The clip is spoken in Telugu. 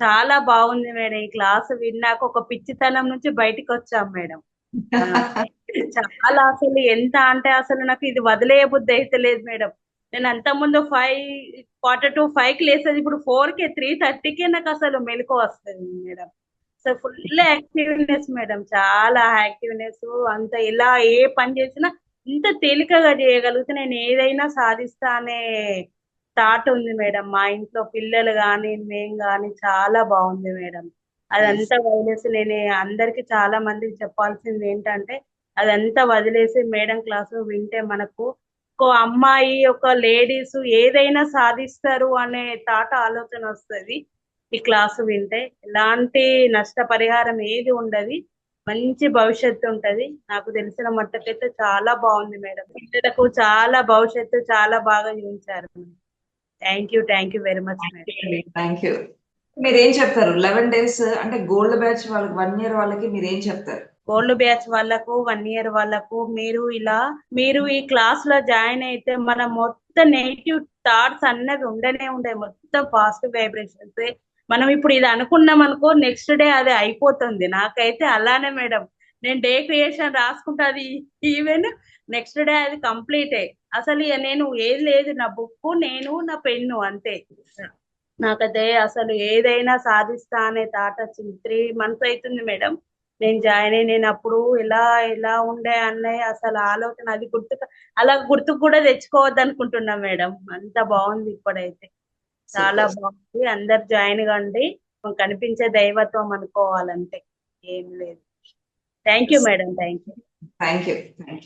చాలా బాగుంది మేడం. ఈ క్లాస్ విన్నాక ఒక పిచ్చితనం నుంచి బయటికి వచ్చాం మేడం. ఆ, చాలా అసలు ఎంత అంటే అసలు నాకు ఇది వదిలేయ బుద్ధి అయితే లేదు మేడం. నేను అంత ముందు 5:45కి లేసేది, ఇప్పుడు 4కి 3:30కే నాకు అసలు మెలకు వస్తుంది madam. So full activeness madam, చాలా యాక్టివ్నెస్. అంత ఇలా ఏ పని చేసినా ఇంత తేలికగా చేయగలిగితే నేను ఏదైనా సాధిస్తా అనే థాట్ ఉంది మేడం. మా ఇంట్లో పిల్లలు కానీ మేము కానీ చాలా బాగుంది మేడం. నైస్. అదంతా వదిలేసి నేను అందరికి చాలా మందికి చెప్పాల్సింది ఏంటంటే అదంతా వదిలేసి మేడం క్లాసు వింటే మనకు ఒక అమ్మాయి ఒక లేడీస్ ఏదైనా సాధిస్తారు అనే తాట ఆలోచన వస్తుంది. ఈ క్లాసు వింటే ఎలాంటి నష్టపరిహారం ఏది ఉండదు, మంచి భవిష్యత్తు ఉంటది. నాకు తెలిసిన మట్టుకైతే చాలా బాగుంది మేడం. పిల్లలకు చాలా భవిష్యత్తు చాలా బాగా చూపించారు. Thank you very much madam. Thank you. మీరు ఏం చెప్తారు 11 days అంటే గోల్డ్ బ్యాచ్ వాళ్ళకి 1 year వాళ్ళకి మీరు ఏం చెప్తారు? గోల్డ్ బ్యాచ్ వాళ్ళకు 1 ఇయర్ వాళ్ళకు మీరు ఈ క్లాస్ లో జాయిన్ అయితే మన మొత్తం నెగిటివ్ థాట్స్ అన్నవి ఉండనే ఉండే, మొత్తం పాజిటివ్ వైబ్రేషన్స్. మనం ఇప్పుడు ఇది అనుకున్నాం అనుకో, నెక్స్ట్ డే అది అయిపోతుంది. నాకైతే అలానే మేడం. నేను డే క్రియేషన్ రాసుకుంటా, అది ఈవెన్ నెక్స్ట్ డే అది కంప్లీటే. అసలు ఇక నేను ఏది లేదు, నా బుక్ నేను నా పెన్ను అంతే. నాకైతే అసలు ఏదైనా సాధిస్తా అనే థాట్ వచ్చింది. 3 months అవుతుంది మేడం నేను జాయిన్ అయ్యి. నేను అప్పుడు ఎలా ఎలా ఉండే అన్నయ్య అసలు ఆలోచన అది అలా గుర్తుకు కూడా తెచ్చుకోవద్దు అనుకుంటున్నా మేడం. అంత బాగుంది ఇప్పుడైతే. చాలా సూపర్. బాగుంది. అందరు జాయిన్ కండి. కనిపించే దైవత్వం అనుకోవాలంటే ఏం లేదు. Thank you madam. Thank you. Thank you. Thank you.